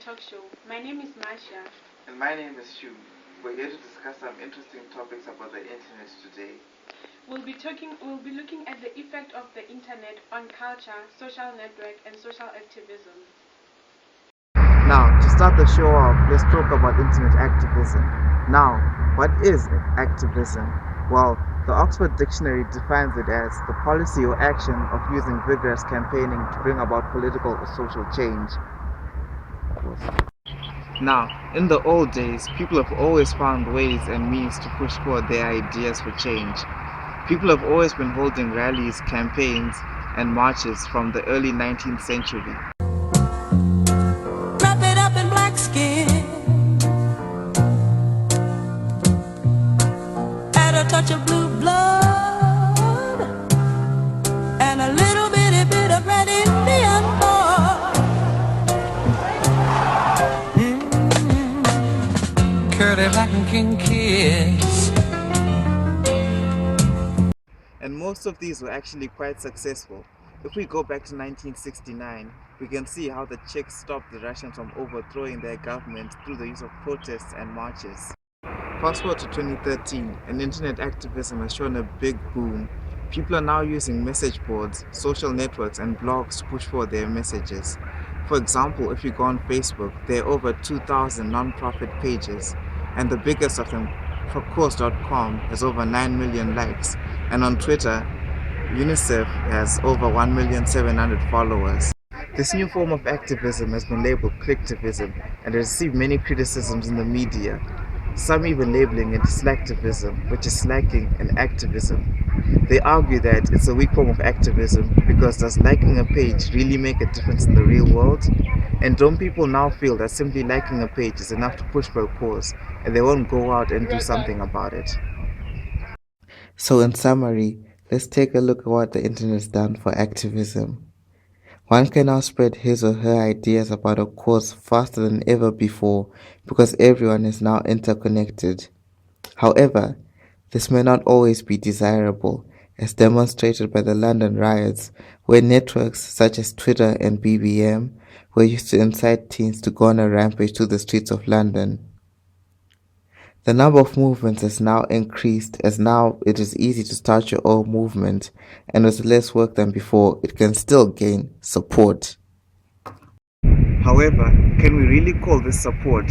talk show. My name is Masha. And my name is Shu. We're here to discuss some interesting topics about the internet today. We'll be looking at the effect of the internet on culture, social network, and social activism. Now, to start the show off, let's talk about internet activism. Now, what is activism? Well, the Oxford Dictionary defines it as the policy or action of using vigorous campaigning to bring about political or social change. Now, in the old days, people have always found ways and means to push forward their ideas for change. People have always been holding rallies, campaigns, and marches from the early 19th century. Wrap it up in black skin, add a touch of blue blood, and a little bitty bit of red Indian boy. Curly Latin King kiss. And most of these were actually quite successful. If we go back to 1969, we can see how the Czechs stopped the Russians from overthrowing their government through the use of protests and marches. Fast forward to 2013, and internet activism has shown a big boom. People are now using message boards, social networks, and blogs to push forward their messages. For example, if you go on Facebook, there are over 2,000 non-profit pages, and the biggest of them, Course.com, has over 9 million likes, and on Twitter, UNICEF has over 1,700,000 followers. This new form of activism has been labeled clicktivism and has received many criticisms in the media, some even labeling it slacktivism, which is slacking and activism. They argue that it's a weak form of activism because does liking a page really make a difference in the real world? And don't people now feel that simply liking a page is enough to push for a cause and they won't go out and do something about it? So in summary, let's take a look at what the internet has done for activism. One can now spread his or her ideas about a cause faster than ever before because everyone is now interconnected. However, this may not always be desirable, as demonstrated by the London riots, where networks such as Twitter and BBM were used to incite teens to go on a rampage through the streets of London. The number of movements has now increased, as now it is easy to start your own movement, and with less work than before, it can still gain support. However, can we really call this support,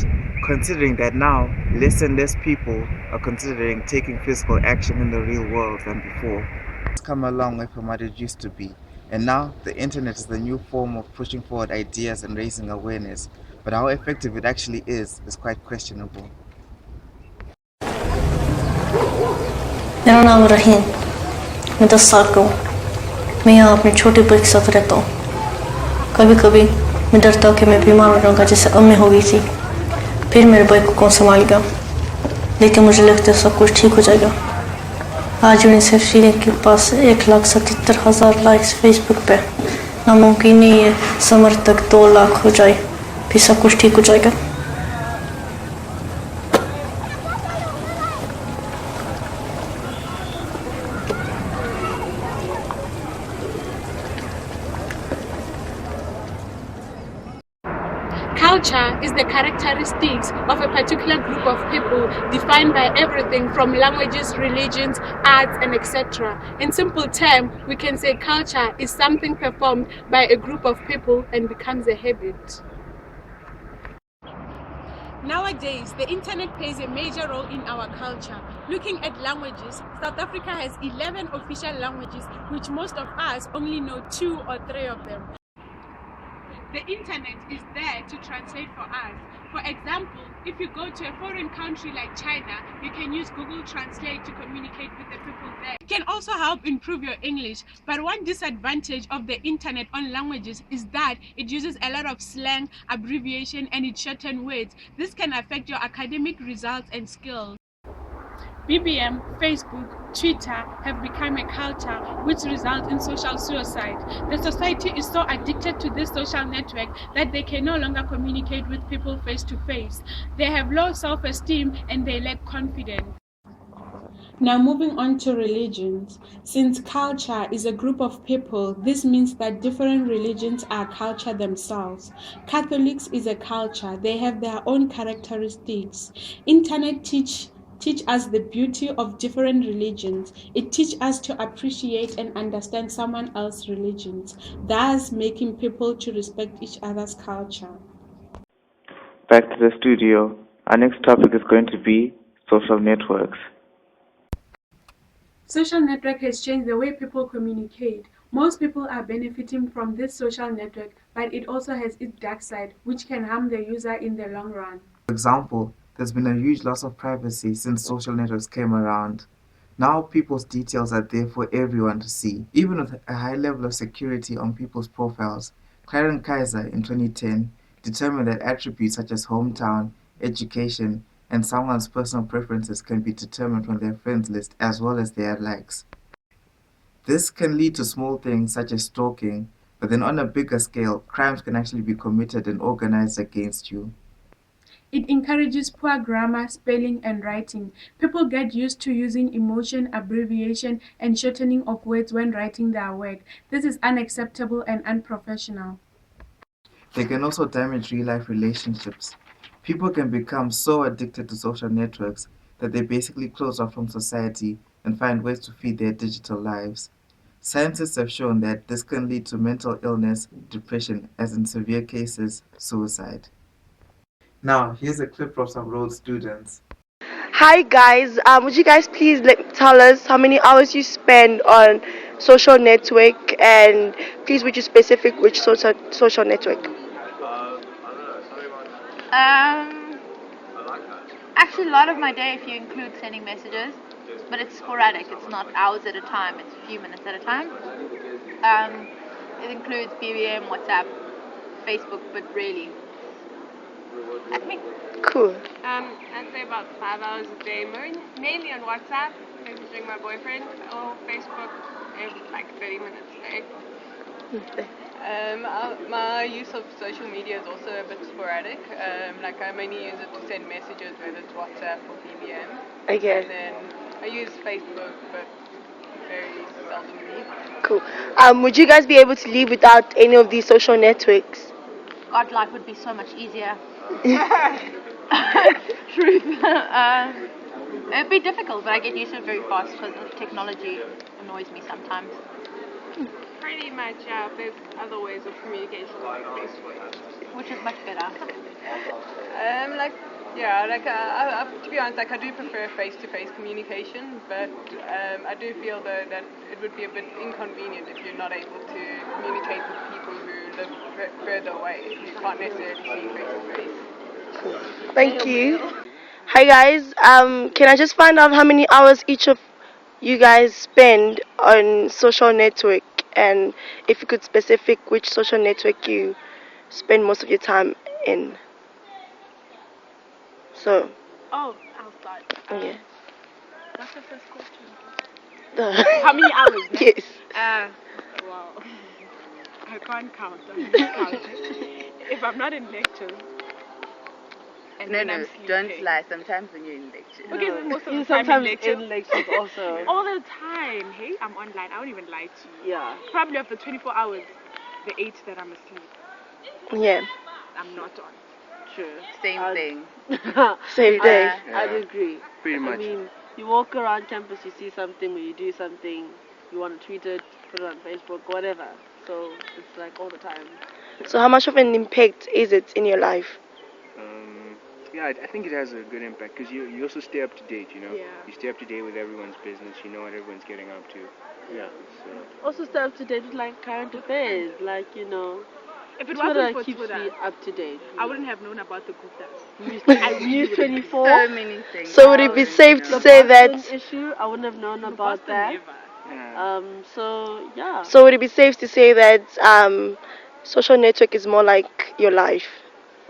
considering that now less and less people are considering taking physical action in the real world than before? It's come a long way from what it used to be, and now the internet is the new form of pushing forward ideas and raising awareness, but how effective it actually is quite questionable. मेरा नाम रहीम, मैं 10 साल का हूँ। मैं यहाँ अपने छोटे भाई के साथ रहता हूँ। कभी कभी मैं डरता हूँ कि मैं बीमार हो जाऊँगा, जैसे अब मैं हो गई थी। फिर मेरे भाई को कौन संभालेगा, लेकिन मुझे लगता है सब कुछ ठीक हो जाएगा। आज यूनिसेफ श्रीलंका के पास 1,77,000 लाइक्स फेसबुक पे। नामुमकिन नहीं है समर तक 2 लाख हो जाए, फिर सब कुछ ठीक हो जाएगा। Culture is the characteristics of a particular group of people defined by everything from languages, religions, arts, and etc. In simple terms, we can say culture is something performed by a group of people and becomes a habit. Nowadays, the internet plays a major role in our culture. Looking at languages, South Africa has 11 official languages, which most of us only know 2 or 3 of them. The internet is there to translate for us. For example, if you go to a foreign country like China, you can use Google Translate to communicate with the people there. It can also help improve your English, but one disadvantage of the internet on languages is that it uses a lot of slang, abbreviation, and it shortens words. This can affect your academic results and skills. BBM, Facebook, Twitter have become a culture which results in social suicide. The society is so addicted to this social network that they can no longer communicate with people face to face. They have low self-esteem and they lack confidence. Now, moving on to religions. Since culture is a group of people, this means that different religions are culture themselves. Catholics is a culture, they have their own characteristics. Internet teach us the beauty of different religions. It teaches us to appreciate and understand someone else's religions, thus making people to respect each other's culture. Back to the studio. Our next topic is going to be social networks. Social network has changed the way people communicate. Most people are benefiting from this social network, but it also has its dark side, which can harm the user in the long run. For example, there's been a huge loss of privacy since social networks came around. Now people's details are there for everyone to see, even with a high level of security on people's profiles. Clarence Kaiser in 2010 determined that attributes such as hometown, education, and someone's personal preferences can be determined from their friends list as well as their likes. This can lead to small things such as stalking, but then on a bigger scale, crimes can actually be committed and organized against you. It encourages poor grammar, spelling, and writing. People get used to using emotion, abbreviation, and shortening of words when writing their work. This is unacceptable and unprofessional. They can also damage real-life relationships. People can become so addicted to social networks that they basically close off from society and find ways to feed their digital lives. Scientists have shown that this can lead to mental illness, depression, as in severe cases, suicide. Now, here's a clip from some Rhodes students. Hi guys, would you guys please tell us how many hours you spend on social network, and please would you specific which social network? Um, Actually, a lot of my day, if you include sending messages, but it's sporadic. It's not hours at a time. It's a few minutes at a time. It includes BBM, WhatsApp, Facebook, but really, that's me. Cool. I'd say about 5 hours a day, mainly on WhatsApp, messaging my boyfriend, or Facebook every like 30 minutes a day. Okay. My use of social media is also a bit sporadic. Like I mainly use it to send messages, whether it's WhatsApp or BBM. Okay. And then I use Facebook, but very seldomly. Cool. Would you guys be able to live without any of these social networks? God, life would be so much easier. Truth. It'd be difficult, but I get used to it very fast because the technology annoys me sometimes. Pretty much, there's other ways of communication like Facebook. Which is much better. To be honest, like I do prefer face-to-face communication, but I do feel though that it would be a bit inconvenient if you're not able to communicate with people who live further away. You can't necessarily see face-to-face. Thank you. Hi guys, can I just find out how many hours each of you guys spend on social network, and if you could specific which social network you spend most of your time in? So, Oh, I'll start. yeah. What's the first question? How many hours? Yes. Wow. I can't count. I'm not counting. If I'm not in lectures. And then I'm sleeping. Don't lie. Sometimes when you're in lecture. Okay, but most of the time sometimes in in lectures also. All the time. Hey, I'm online. I won't even lie to you. Yeah. Probably of the 24 hours, the 8 that I'm asleep, Yeah. I'm not on. True. Same thing. Same thing. I'd agree. Pretty much. I mean, you walk around campus, you see something, or you do something, you want to tweet it, put it on Facebook, whatever. So it's like all the time. So how much of an impact is it in your life? Yeah, I think it has a good impact because you also stay up to date, you know? Yeah. You stay up to date with everyone's business, you know what everyone's getting up to. Yeah. So, Also stay up to date with like current affairs, like, you know. If it Twitter wasn't for keeps Twitter, me up to date. I wouldn't have known about the Guptas. News 24. So many things. So would it be safe to say that? Boston issue, I wouldn't have known about that. yeah. So yeah. So would it be safe to say that social network is more like your life?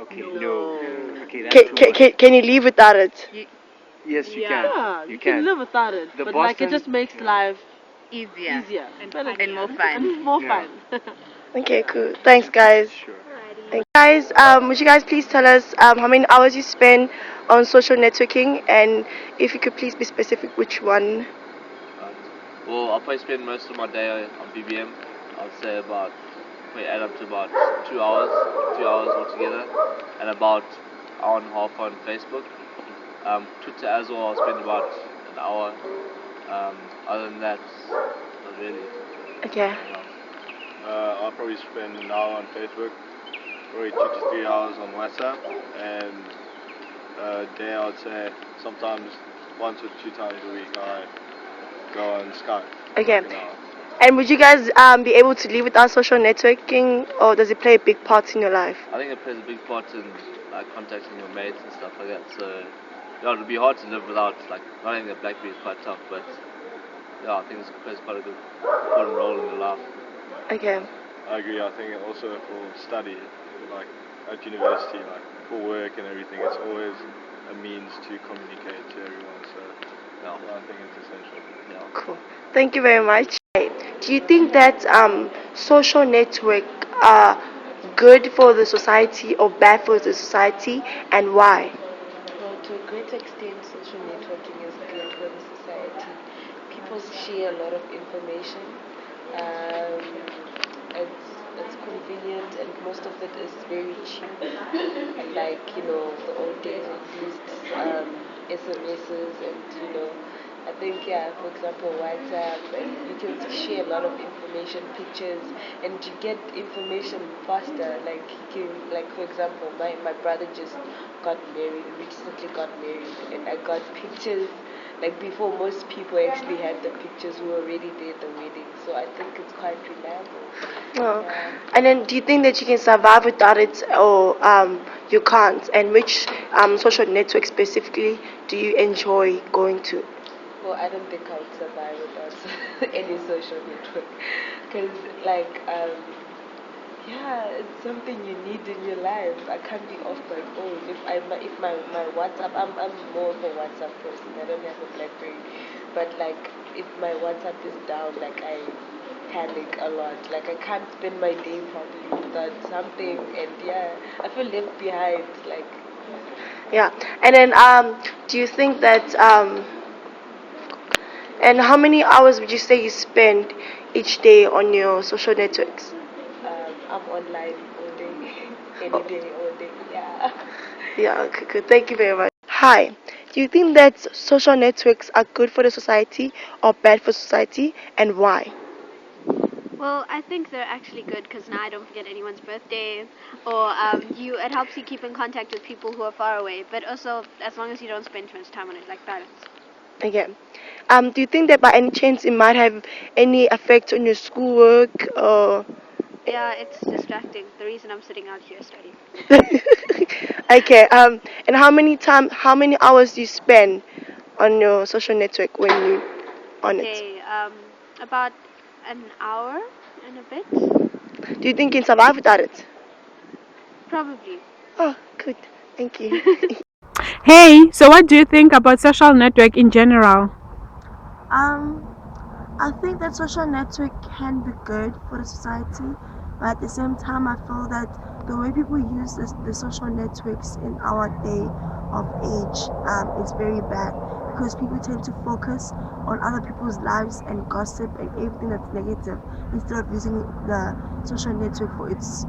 Okay, No. no. Okay, that's too much. Can you live without it? Yes, you Yeah. can. Yeah, you can live without it, The but like it Boston- just makes life Easier. easier And better, and more fun. and more Yeah. fun. Okay, cool. Thanks, guys. Sure. Guys, would you guys please tell us how many hours you spend on social networking, and if you could please be specific which one? Well, I'll probably spend most of my day on BBM. I'd say about, probably add up to about 2 hours altogether, and about an hour and a half on Facebook. Twitter as well, I'll spend about an hour. Other than that, not really. Okay. I'll probably spend an hour on Facebook, probably 2 to 3 hours on WhatsApp, and a day I would say sometimes once or 2 times a week I go on Skype. Okay. And would you guys be able to live without social networking, or does it play a big part in your life? I think it plays a big part in contacting your mates and stuff like that. So yeah, it would be hard to live without, like, not having a BlackBerry is quite tough, but yeah, I think it plays quite a good important role in your life. Okay. I agree. I think also for study, like at university, like for work and everything, it's always a means to communicate to everyone. So yeah, I think it's essential. Yeah. Cool. Thank you very much. Do you think that social network are good for the society or bad for the society, and why? Well, to a great extent, social networking is good for the society. People share a lot of information. It's convenient, and most of it is very cheap. Unlike, the old days we used SMSs, and I think, yeah, for example, WhatsApp, and you can share a lot of information, pictures, and you get information faster. Like, for example, my brother just got married, recently got married, and I got pictures. Like, before most people actually had the pictures who were already there at the wedding. So I think it's quite reliable. Oh. And then, do you think that you can survive without it, or you can't? And which social network specifically do you enjoy going to? Well, I don't think I would survive without any social network. Because, yeah, it's something you need in your life. I can't be off my phone. If my WhatsApp, I'm more of a WhatsApp person. I don't have a BlackBerry. But, if my WhatsApp is down, I panic a lot. I can't spend my day properly without something. And, yeah, I feel left behind. Yeah. And then, do you think that and how many hours would you say you spend each day on your social networks? I'm online all day, any day, all day. Yeah. Yeah, okay, good. Thank you very much. Hi. Do you think that social networks are good for the society or bad for society, and why? Well, I think they're actually good because now I don't forget anyone's birthday, or it helps you keep in contact with people who are far away. But also, as long as you don't spend too much time on it, like balance. Okay. Do you think that by any chance it might have any effect on your schoolwork, or? Yeah, it's distracting. The reason I'm sitting out here studying. Okay. And how many hours do you spend on your social network when you on it? Okay. About an hour and a bit. Do you think you can survive without it? Probably. Oh, good. Thank you. Hey, so what do you think about social network in general? I think that social network can be good for the society, but at the same time, I feel that the way people use the social networks in our day of age is very bad, because people tend to focus on other people's lives and gossip and everything that's negative instead of using the social network for its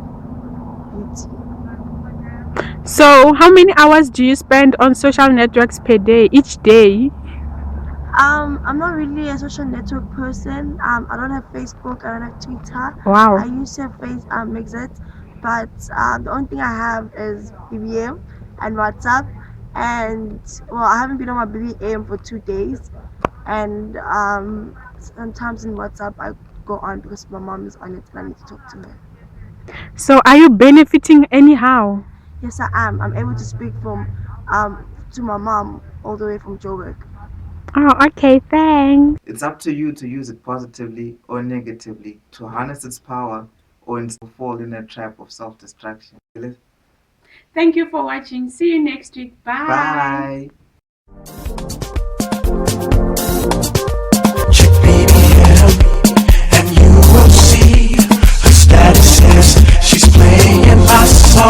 beauty. So, how many hours do you spend on social networks per day, each day? I'm not really a social network person. I don't have Facebook. I don't have Twitter. Wow. I used to have Exit, but the only thing I have is BBM and WhatsApp. And well, I haven't been on my BBM for 2 days, and sometimes in WhatsApp I go on because my mom is on it and I need to talk to her. So, are you benefiting anyhow? Yes, I am. I'm able to speak from to my mom all the way from Joburg. Oh, okay, thanks. It's up to you to use it positively or negatively, to harness its power or instead fall in a trap of self-destruction. Thank you for watching. See you next week. Bye. Bye. Check BBM and you will see her status says she's playing my song.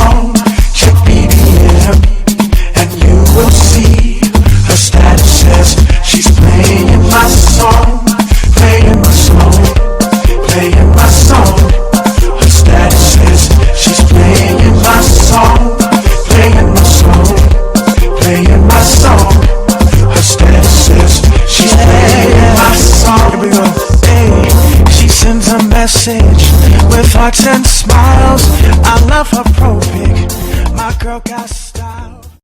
hearts and smiles. I love her pro pic. My girl got